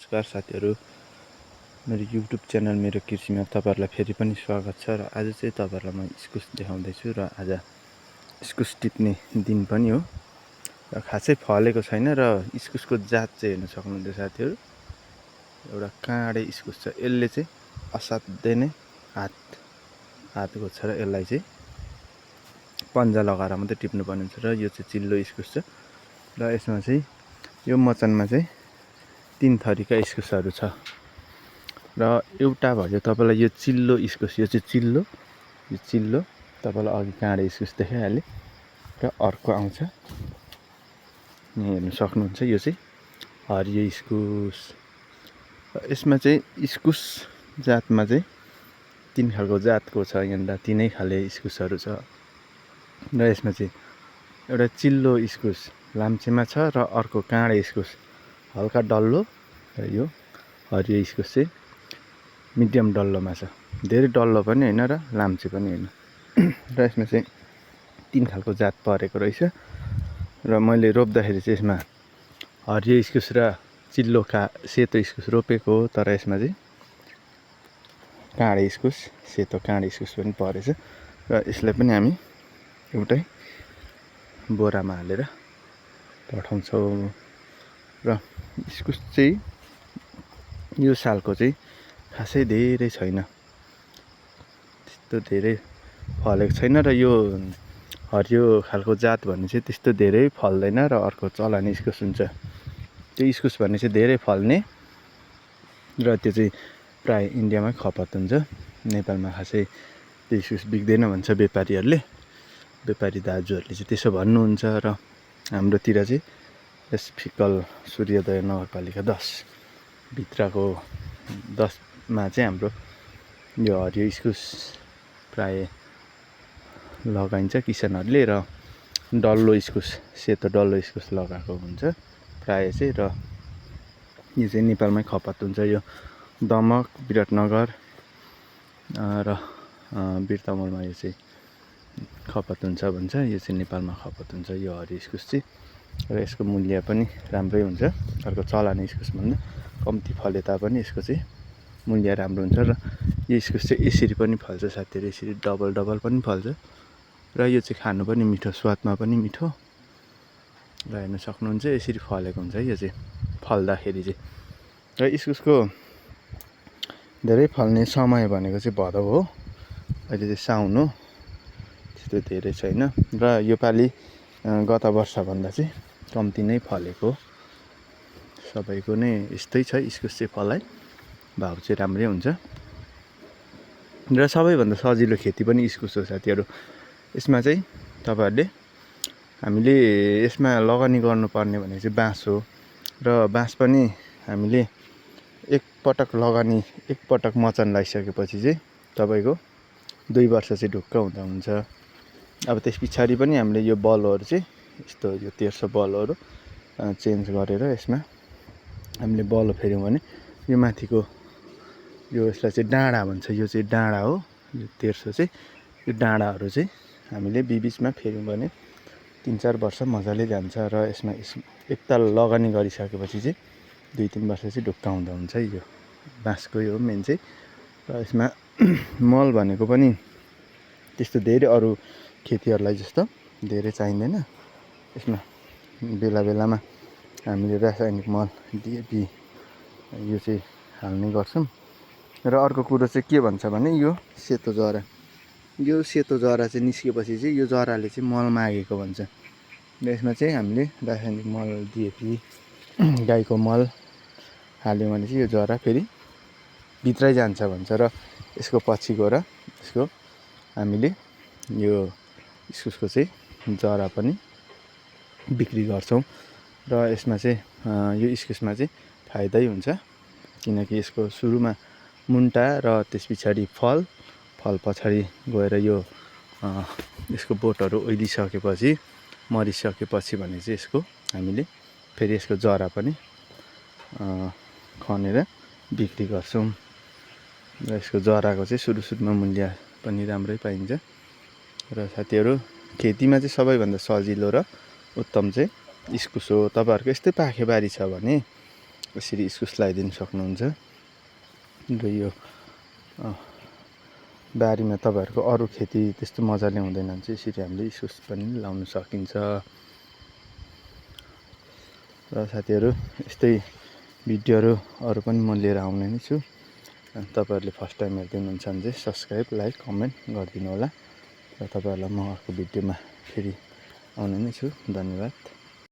नमस्कार साथीहरू, मेरो युट्युब च्यानल मेरो कृषिमा तपाईँहरूलाई फेरि पनि स्वागत छ। र आज चाहिँ तपाईँहरूलाई म इस्कुस देखाउँदैछु र आज इस्कुस टिप्ने दिन पनि हो र खासै फलेको छैन। र इस्कुसको जात चाहिँ हेर्न सक्नुहुन्छ साथीहरू, एउटा काँडे इस्कुस छ। यसले चाहिँ असाध्यै नै हातको छ र यसलाई चाहिँ पन्जा लगाएर मात्रै टिप्नुपर्ने हुन्छ। र यो चाहिँ चिल्लो इस्कुस छ र यसमा चाहिँ यो मचानमा चाहिँ 3 थरीका इस्कुसहरू छ। र एउटा भयो तपाईँलाई यो चिल्लो इस्कुस, यो चाहिँ यो चिल्लो तपाईँलाई अघि काँडे इस्कुस देखाइहालेँ। र अर्को आउँछ, यहाँ हेर्न सक्नुहुन्छ, यो चाहिँ हरियो इस्कुस। यसमा चाहिँ इस्कुस जातमा चाहिँ 3 खालको जातको छ, यहाँनिर 3 खाले इस्कुसहरू छ। र यसमा चाहिँ एउटा चिल्लो इस्कुस लाम्चेमा छ र अर्को काँडे इस्कुस हल्का डल्लो, र यो हरियो इस्कुस चाहिँ मिडियम डल्लोमा छ। धेरै डल्लो पनि होइन र लाम्चे पनि होइन। र यसमा चाहिँ 3 खालको जात परेको रहेछ। र मैले रोप्दाखेरि चाहिँ यसमा हरियो इस्कुस र चिल्लो सेतो इस्कुस रोपेको हो, तर यसमा चाहिँ काँडे इस्कुस, सेतो काँडे इस्कुस पनि परेछ। र यसलाई पनि हामी एउटै बोरामा हालेर पठाउँछौँ। र इस्कुस चाहिँ यो सालको चाहिँ खासै धेरै छैन, त्यस्तो धेरै फलेको छैन। र यो हरियो खालको जात भन्ने चाहिँ त्यस्तो धेरै फल्दैन। र अर्को चलाने इस्कुस हुन्छ, त्यो इस्कुस भन्ने चाहिँ धेरै फल्ने, र त्यो चाहिँ प्राय इन्डियामै खपत हुन्छ। नेपालमा खासै त्यो इस्कुस बिक्दैन भन्छ व्यापारी दाजुहरूले चाहिँ त्यसो भन्नुहुन्छ। र हाम्रोतिर चाहिँ यस फिक्कल सूर्योदय नगरपालिका 10 भित्रको 10मा चाहिँ हाम्रो यो हरियो इस्कुस प्राय लगाइन्छ किसानहरूले। र डल्लो इस्कुस, सेतो डल्लो इस्कुस लगाएको हुन्छ प्राय चाहिँ। र यो चाहिँ नेपालमै खपत हुन्छ। यो दमक, विराटनगर र बिरतमोलमा यो चाहिँ खपत हुन्छ भन्छ। यो चाहिँ नेपालमा खपत हुन्छ यो हरियो इस्कुस चाहिँ। र यसको मूल्य पनि राम्रै हुन्छ, अर्को चलाने इस्कुसभन्दा कम्ती फले तापनि यसको चाहिँ मूल्य राम्रो हुन्छ। र यो इस्कुस चाहिँ यसरी पनि फल्छ साथीहरू, यसरी डबल पनि फल्छ। र यो चाहिँ खानु पनि मिठो, स्वादमा पनि मिठो। र हेर्न सक्नुहुन्छ यसरी फलेको हुन्छ है, यो चाहिँ फल्दाखेरि चाहिँ। र इस्कुसको धेरै फल्ने समय भनेको चाहिँ भदौ हो, अहिले चाहिँ साउन हो, त्यस्तो धेरै छैन। र योपालि गत वर्षभन्दा चाहिँ कम्ती नै फलेको, सबैको नै यस्तै छ। इस्कुस चाहिँ फलाइ भाउ चाहिँ राम्रै हुन्छ। र सबैभन्दा सजिलो खेती पनि इस्कुस हो साथीहरू। यसमा चाहिँ हामीले यसमा लगानी गर्नुपर्ने भनेको चाहिँ बाँस हो। र बाँस पनि हामीले एकपटक मचान लगाइसकेपछि चाहिँ तपाईँको 2 वर्ष चाहिँ ढुक्क हुँदा हुन्छ। अब त्यस पछाडि पनि हामीले यो बलहरू चाहिँ यस्तो यो 1300 बलहरू चेन्ज गरेर यसमा हामीले बल फेर्यौँ भने यो माथिको यसलाई चाहिँ डाँडा भन्छ, यो चाहिँ डाँडा हो। यो 1300 चाहिँ यो डाँडाहरू चाहिँ हामीले बिचमा फेर्यौँ भने 3-4 वर्ष मजाले जान्छ। र यसमा एकताल लगानी गरिसकेपछि चाहिँ 2-3 वर्ष चाहिँ ढुक्क हुँदा हुन्छ है। यो बाँसको यो मेन चाहिँ। र यसमा मल भनेको पनि त्यस्तो धेरै अरू खेतीहरूलाई जस्तो धेरै चाहिँदैन। यसमा बेला बेलामा हामीले रासायनिक मल डिएपी यो चाहिँ हाल्ने गर्छौँ। र अर्को कुरो चाहिँ के भन्छ भने यो सेतो जरा चाहिँ निस्केपछि चाहिँ यो जराले चाहिँ मल मागेको भन्छ। र यसमा चाहिँ हामीले रासायनिक मल डिएपी गाईको मल हाल्यौँ भने चाहिँ यो जरा फेरि भित्रै जान्छ भन्छ। र यसको पछि गएर यसको हामीले यो इस्कुसको चाहिँ जरा पनि बिक्री गर्छौँ। र यसमा चाहिँ यो इस्कुसमा चाहिँ फाइदै हुन्छ, किनकि यसको सुरुमा मुन्टा र त्यस पछाडि फल पछाडि गएर यो यसको बोटहरू ओइलिसकेपछि मरिसकेपछि भने चाहिँ यसको हामीले फेरि यसको जरा पनि खनेर बिक्री गर्छौँ। र यसको जराको चाहिँ सुरुमा मूल्य पनि राम्रै पाइन्छ। र साथीहरू, खेतीमा चाहिँ सबैभन्दा सजिलो र उत्तम चाहिँ इस्कुस हो। तपाईँहरूको यस्तै पाखेबारी छ भने यसरी इस्कुस लगाइदिनु सक्नुहुन्छ। र यो बारीमा तपाईँहरूको अरू खेती त्यस्तो मजाले हुँदैन भने चाहिँ यसरी हामीले इस्कुस पनि लाउन सकिन्छ। र साथीहरू यस्तै भिडियोहरू अरू पनि म लिएर आउने नै छु। तपाईँहरूले फर्स्ट टाइम हेर्दै हुनुहुन्छ भने चाहिँ सब्सक्राइब, लाइक, कमेन्ट गरिदिनु होला। र तपाईँहरूलाई म अर्को भिडियोमा फेरि आउने नै छु। धन्यवाद।